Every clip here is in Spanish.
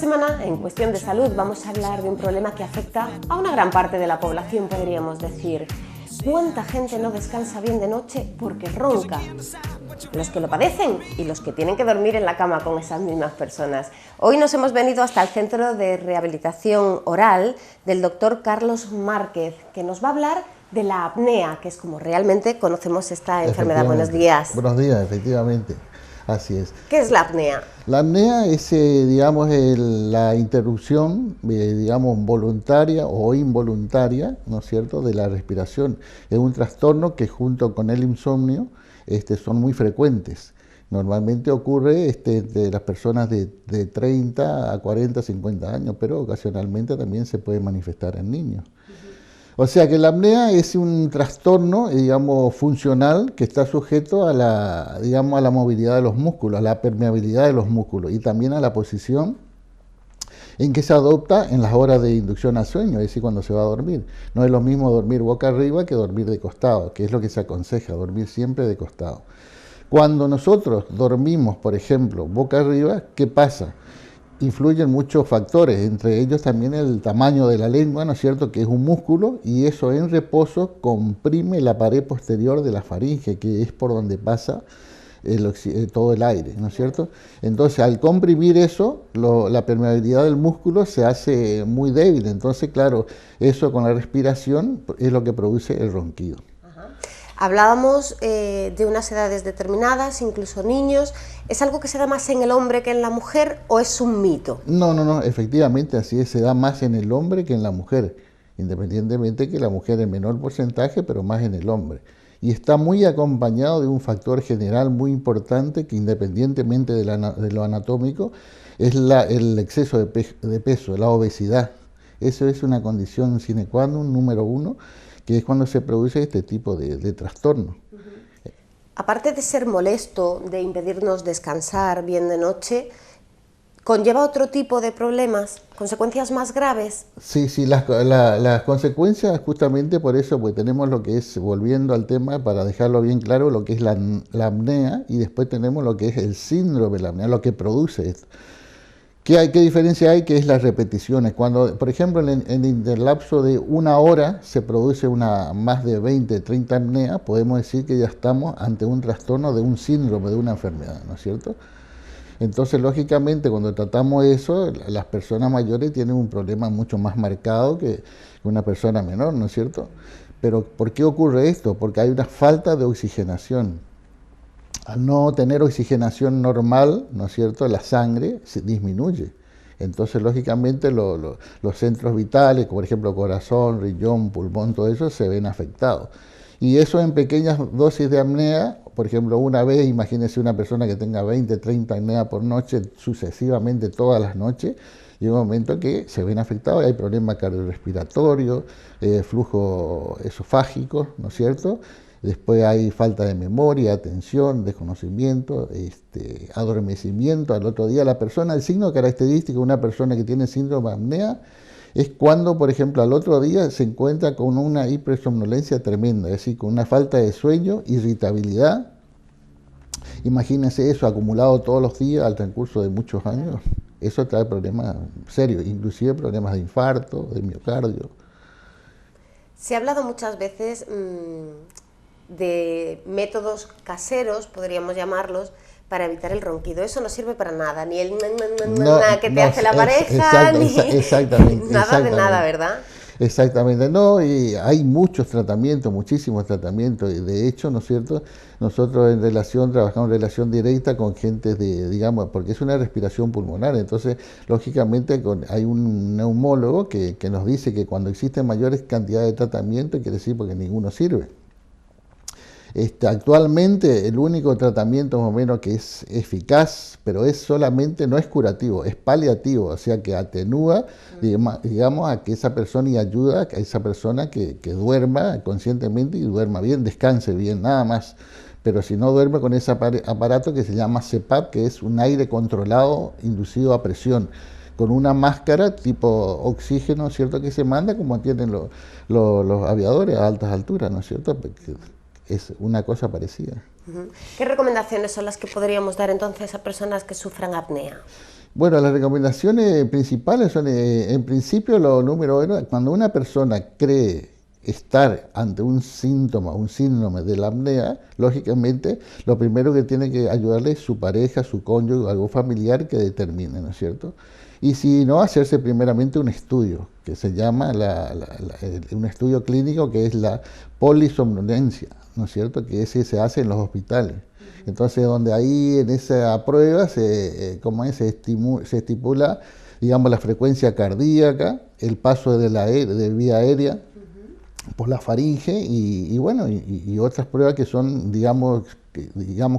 semana, en Cuestión de Salud, vamos a hablar de un problema que afecta a una gran parte de la población, podríamos decir. ¿Cuánta gente no descansa bien de noche porque ronca? Los que lo padecen y los que tienen que dormir en la cama con esas mismas personas. Hoy nos hemos venido hasta el Centro de Rehabilitación Oral del doctor Carlos Márquez, que nos va a hablar de la apnea, que es como realmente conocemos esta enfermedad. Buenos días. Buenos días, efectivamente. Así es. ¿Qué es la apnea? La apnea es, la interrupción, voluntaria o involuntaria, ¿no es cierto?, de la respiración. Es un trastorno que junto con el insomnio son muy frecuentes. Normalmente ocurre de las personas de 30 a 40, 50 años, pero ocasionalmente también se puede manifestar en niños. O sea que la apnea es un trastorno, funcional que está sujeto a la movilidad de los músculos, a la permeabilidad de los músculos y también a la posición en que se adopta en las horas de inducción al sueño, es decir, cuando se va a dormir. No es lo mismo dormir boca arriba que dormir de costado, que es lo que se aconseja, dormir siempre de costado. Cuando nosotros dormimos, por ejemplo, boca arriba, ¿qué pasa? Influyen muchos factores, entre ellos también el tamaño de la lengua, ¿no es cierto?, que es un músculo, y eso en reposo comprime la pared posterior de la faringe, que es por donde pasa todo el aire, ¿no es cierto? Entonces, al comprimir eso, la permeabilidad del músculo se hace muy débil, entonces, claro, eso con la respiración es lo que produce el ronquido. Hablábamos de unas edades determinadas, incluso niños. ¿Es algo que se da más en el hombre que en la mujer o es un mito? No, efectivamente así es, se da más en el hombre que en la mujer, independientemente que la mujer en menor porcentaje, pero más en el hombre. Y está muy acompañado de un factor general muy importante que independientemente de lo anatómico, es el exceso de peso, la obesidad. Eso es una condición sine qua non, número uno, que es cuando se produce este tipo de trastorno. Aparte de ser molesto, de impedirnos descansar bien de noche, ¿conlleva otro tipo de problemas, consecuencias más graves? Sí, las consecuencias, justamente por eso, pues tenemos lo que es, volviendo al tema, para dejarlo bien claro, lo que es la apnea, y después tenemos lo que es el síndrome de la apnea, lo que produce esto. ¿Qué diferencia hay? Que es las repeticiones. Cuando, por ejemplo, en el interlapso de una hora se produce más de 20, 30 apneas, podemos decir que ya estamos ante un trastorno de un síndrome, de una enfermedad, ¿no es cierto? Entonces, lógicamente, cuando tratamos eso, las personas mayores tienen un problema mucho más marcado que una persona menor, ¿no es cierto? Pero, ¿por qué ocurre esto? Porque hay una falta de oxigenación. Al no tener oxigenación normal, ¿no es cierto?, la sangre se disminuye. Entonces, lógicamente, los centros vitales, como por ejemplo corazón, riñón, pulmón, todo eso, se ven afectados. Y eso en pequeñas dosis de apnea, por ejemplo, una vez, imagínense una persona que tenga 20, 30 apnea por noche, sucesivamente todas las noches, llega un momento que se ven afectados, hay problemas cardiorrespiratorios, flujo esofágico, ¿no es cierto?, después hay falta de memoria, atención, desconocimiento, adormecimiento. Al otro día la persona, el signo característico de una persona que tiene síndrome de apnea es cuando, por ejemplo, al otro día se encuentra con una hipersomnolencia tremenda, es decir, con una falta de sueño, irritabilidad. Imagínense eso acumulado todos los días al transcurso de muchos años. Eso trae problemas serios, inclusive problemas de infarto, de miocardio. Se ha hablado muchas veces de métodos caseros, podríamos llamarlos, para evitar el ronquido. Eso no sirve para nada, ni el que te hace la pareja, exactamente, nada de nada, ¿verdad? Exactamente, no, y hay muchos tratamientos, muchísimos tratamientos, y de hecho, ¿no es cierto?, nosotros trabajamos en relación directa con gente porque es una respiración pulmonar, entonces, lógicamente, hay un neumólogo que nos dice que cuando existen mayores cantidades de tratamiento, quiere decir porque ninguno sirve. Actualmente el único tratamiento más o menos que es eficaz, pero es solamente, no es curativo, es paliativo, o sea que atenúa, digamos, a que esa persona y ayuda a esa persona que duerma conscientemente y duerma bien, descanse bien, nada más. Pero si no duerme con ese aparato que se llama CPAP, que es un aire controlado inducido a presión, con una máscara tipo oxígeno, ¿cierto?, que se manda como tienen los aviadores a altas alturas, ¿no es cierto?, porque es una cosa parecida. ¿Qué recomendaciones son las que podríamos dar entonces a personas que sufran apnea? Bueno, las recomendaciones principales son, en principio, lo número uno, cuando una persona cree estar ante un síntoma, un síndrome de la apnea, lógicamente, lo primero que tiene que ayudarle es su pareja, su cónyuge, algún familiar que determine, ¿no es cierto? Y si no, hacerse primeramente un estudio, que se llama un estudio clínico que es la polisomnolencia, ¿no es cierto? Que ese se hace en los hospitales. Entonces, donde ahí en esa prueba se estipula, digamos, la frecuencia cardíaca, el paso de vía aérea por la faringe y bueno, y otras pruebas que son, digamos,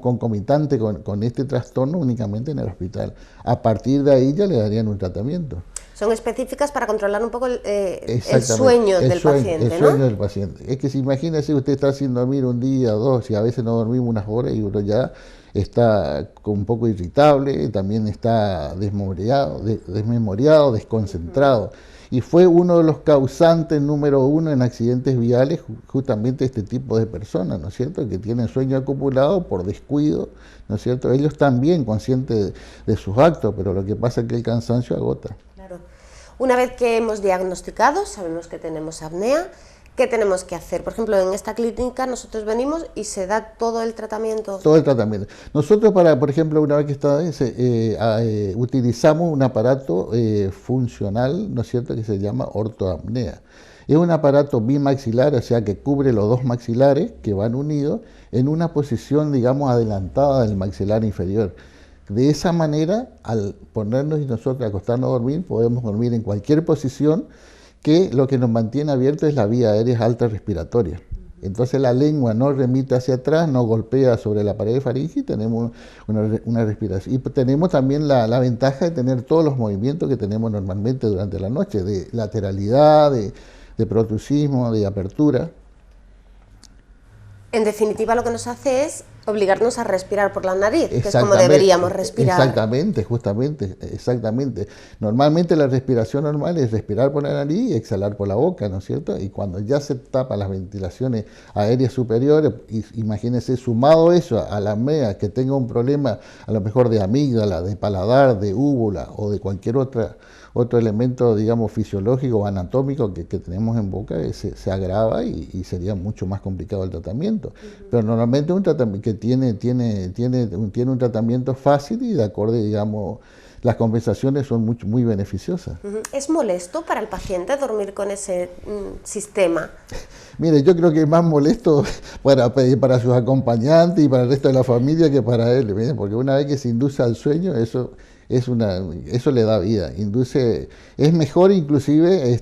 concomitantes con este trastorno únicamente en el hospital. A parir de ahí ya le darían un tratamiento. Son específicas para controlar un poco el sueño del paciente, el ¿no? sueño del paciente. Es que si imagínese, usted está sin dormir un día, dos, y a veces no dormimos unas horas y uno ya está un poco irritable, también está desmemoriado, desconcentrado. Y fue uno de los causantes número uno en accidentes viales, justamente este tipo de personas, ¿no es cierto?, que tienen sueño acumulado por descuido, ¿no es cierto? Ellos también conscientes de sus actos, pero lo que pasa es que el cansancio agota. Claro. Una vez que hemos diagnosticado, sabemos que tenemos apnea, ¿qué tenemos que hacer? Por ejemplo, en esta clínica nosotros venimos y se da todo el tratamiento. Todo el tratamiento. Nosotros, por ejemplo, una vez que está utilizamos un aparato funcional, ¿no es cierto?, que se llama ortoapnea. Es un aparato bimaxilar, o sea, que cubre los dos maxilares que van unidos en una posición, digamos, adelantada del maxilar inferior. De esa manera, al ponernos y nosotros acostarnos a dormir, podemos dormir en cualquier posición, que lo que nos mantiene abierto es la vía aérea alta respiratoria. Entonces la lengua no remite hacia atrás, no golpea sobre la pared faríngea y tenemos una respiración. Y tenemos también la ventaja de tener todos los movimientos que tenemos normalmente durante la noche, de lateralidad, de protrusismo, de apertura. En definitiva, lo que nos hace es obligarnos a respirar por la nariz, que es como deberíamos respirar. Exactamente, justamente, exactamente. Normalmente la respiración normal es respirar por la nariz y exhalar por la boca, ¿no es cierto? Y cuando ya se tapan las ventilaciones aéreas superiores, imagínense, sumado eso a la apnea, que tenga un problema a lo mejor de amígdala, de paladar, de úvula o de cualquier otro elemento, digamos, fisiológico o anatómico que tenemos en boca, se agrava y sería mucho más complicado el tratamiento. Pero normalmente un tratamiento que tiene un tratamiento fácil y de acorde, digamos, las compensaciones son muy beneficiosas. ¿Es molesto para el paciente dormir con ese sistema? Mire, yo creo que es más molesto para sus acompañantes y para el resto de la familia que para él, ¿ves? Porque una vez que se induce al sueño, eso le da vida, es mejor inclusive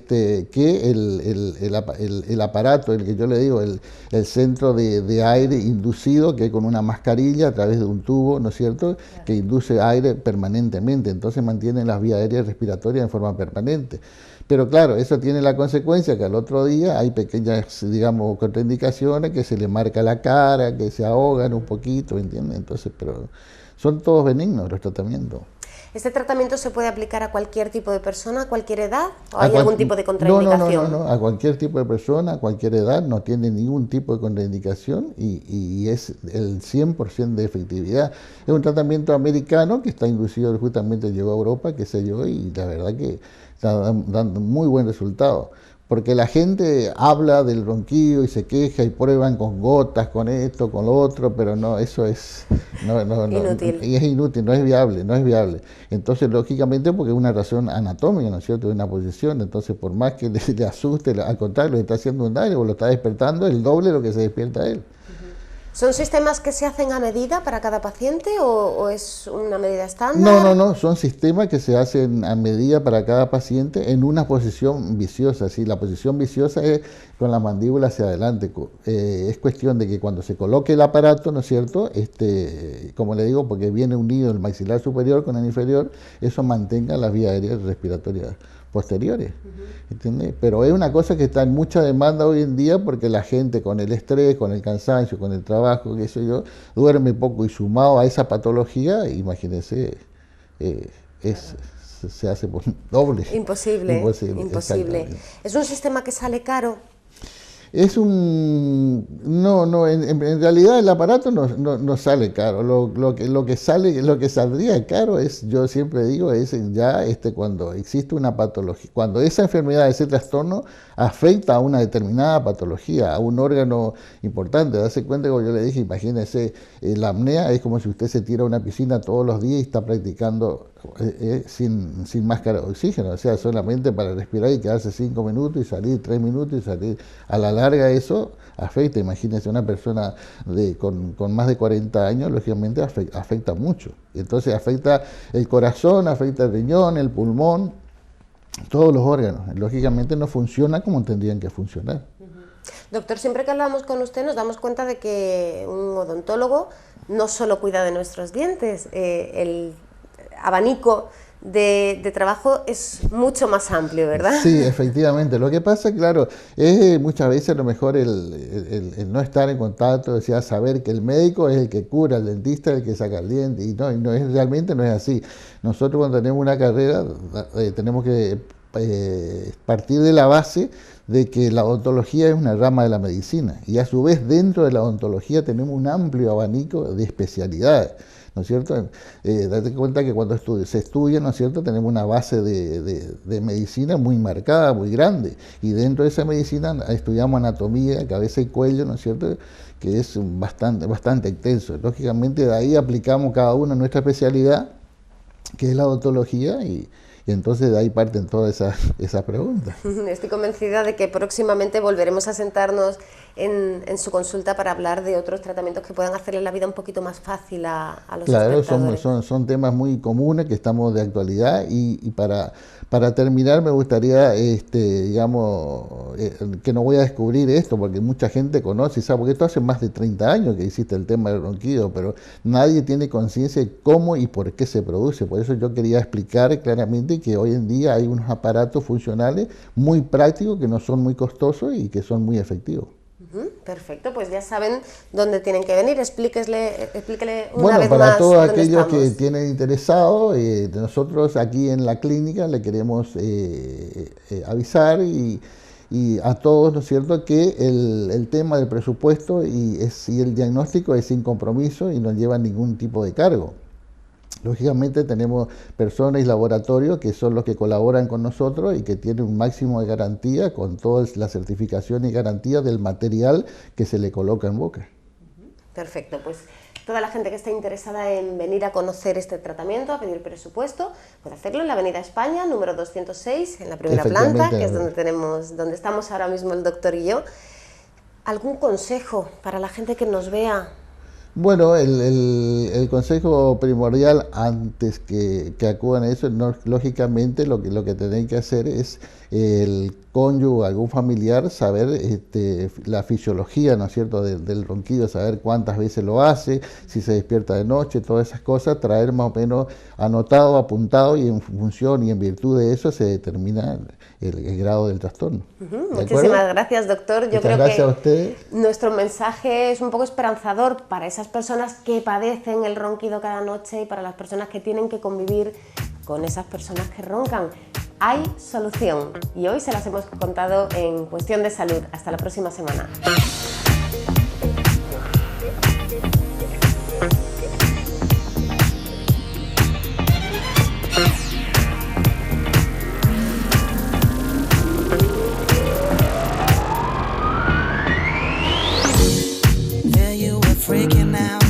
que el aparato, el que yo le digo, el centro de aire inducido, que es con una mascarilla a través de un tubo, ¿no es cierto?, claro, que induce aire permanentemente, entonces mantiene las vías aéreas respiratorias en forma permanente. Pero claro, eso tiene la consecuencia que al otro día hay pequeñas, digamos, contraindicaciones, que se le marca la cara, que se ahogan un poquito, ¿entiendes? Entonces, pero son todos benignos los tratamientos. ¿Este tratamiento se puede aplicar a cualquier tipo de persona, a cualquier edad? ¿O hay algún tipo de contraindicación? No, a cualquier tipo de persona, a cualquier edad, no tiene ningún tipo de contraindicación y es el 100% de efectividad. Es un tratamiento americano que está inducido, justamente llegó a Europa, qué sé yo, y la verdad que está dando muy buen resultado. Porque la gente habla del ronquido y se queja y prueban con gotas, con esto, con lo otro, pero no, eso es inútil. Y es inútil, no es viable. Entonces, lógicamente, porque es una razón anatómica, ¿no es cierto?, de una posición. Entonces, por más que le asuste, al contrario, le está haciendo un daño o lo está despertando el doble de lo que se despierta él. ¿Son sistemas que se hacen a medida para cada paciente o es una medida estándar? No, son sistemas que se hacen a medida para cada paciente en una posición viciosa. ¿Sí? La posición viciosa es con la mandíbula hacia adelante. Es cuestión de que cuando se coloque el aparato, ¿no es cierto?, como le digo, porque viene unido el maxilar superior con el inferior, eso mantenga las vías aéreas respiratorias posteriores, ¿entiendes? Pero es una cosa que está en mucha demanda hoy en día porque la gente con el estrés, con el cansancio, con el trabajo, qué sé yo, duerme poco y sumado a esa patología, imagínense, se hace doble. Imposible. ¿Es un sistema que sale caro? En realidad el aparato no sale caro. Lo que saldría caro es, yo siempre digo, es ya cuando existe una patología, cuando esa enfermedad, ese trastorno afecta a una determinada patología, a un órgano importante. Darse cuenta, como yo le dije, imagínese, la apnea es como si usted se tira a una piscina todos los días y está practicando sin máscara de oxígeno, o sea, solamente para respirar y quedarse 5 minutos y salir 3 minutos y salir. A la larga eso afecta, imagínense una persona con más de 40 años, lógicamente afecta mucho. Entonces afecta el corazón, afecta el riñón, el pulmón, todos los órganos. Lógicamente no funciona como tendrían que funcionar. Doctor, siempre que hablamos con usted nos damos cuenta de que un odontólogo no solo cuida de nuestros dientes, el abanico de trabajo es mucho más amplio, ¿verdad? Sí, efectivamente. Lo que pasa, claro, es muchas veces a lo mejor el no estar en contacto, o sea, saber que el médico es el que cura, el dentista es el que saca el diente, y realmente no es así. Nosotros cuando tenemos una carrera tenemos que partir de la base de que la odontología es una rama de la medicina, y a su vez dentro de la odontología tenemos un amplio abanico de especialidades, ¿no es cierto? Date cuenta que cuando se estudia, ¿no es cierto?, tenemos una base de medicina muy marcada, muy grande, y dentro de esa medicina estudiamos anatomía, cabeza y cuello, ¿no es cierto?, que es bastante extenso. Lógicamente de ahí aplicamos cada uno nuestra especialidad, que es la odontología, y entonces de ahí parten todas esas preguntas. Estoy convencida de que próximamente volveremos a sentarnos en su consulta para hablar de otros tratamientos que puedan hacerle la vida un poquito más fácil a los espectadores. Claro, son temas muy comunes que estamos de actualidad, y para terminar me gustaría, digamos, que no voy a descubrir esto, porque mucha gente conoce y sabe, porque esto hace más de 30 años que existe el tema del ronquido, pero nadie tiene conciencia de cómo y por qué se produce. Por eso yo quería explicar claramente que hoy en día hay unos aparatos funcionales muy prácticos, que no son muy costosos y que son muy efectivos. Perfecto, pues ya saben dónde tienen que venir. Explíquele una Bueno, vez para más todos dónde aquellos estamos. que tienen interesado, nosotros aquí en la clínica le queremos avisar y a todos, ¿no es cierto?, que el tema del presupuesto y el diagnóstico es sin compromiso y no lleva ningún tipo de cargo. Lógicamente tenemos personas y laboratorios que son los que colaboran con nosotros y que tienen un máximo de garantía con todas las certificaciones y garantías del material que se le coloca en boca. Perfecto, pues toda la gente que esté interesada en venir a conocer este tratamiento, a pedir presupuesto, puede hacerlo en la Avenida España, número 206, en la primera planta, que es donde estamos ahora mismo el doctor y yo. ¿Algún consejo para la gente que nos vea? Bueno, el consejo primordial antes que acudan a eso, lógicamente lo que tienen que hacer es el cónyuge, algún familiar, saber la fisiología, ¿no es cierto?, del ronquido, saber cuántas veces lo hace, si se despierta de noche, todas esas cosas, traer más o menos anotado, apuntado, y en función y en virtud de eso se determina el grado del trastorno. Muchísimas gracias, doctor. Yo creo gracias que a usted. Nuestro mensaje es un poco esperanzador para esas personas que padecen el ronquido cada noche y para las personas que tienen que convivir con esas personas que roncan. Hay solución y hoy se las hemos contado en Cuestión de Salud. Hasta la próxima semana. Freaking out.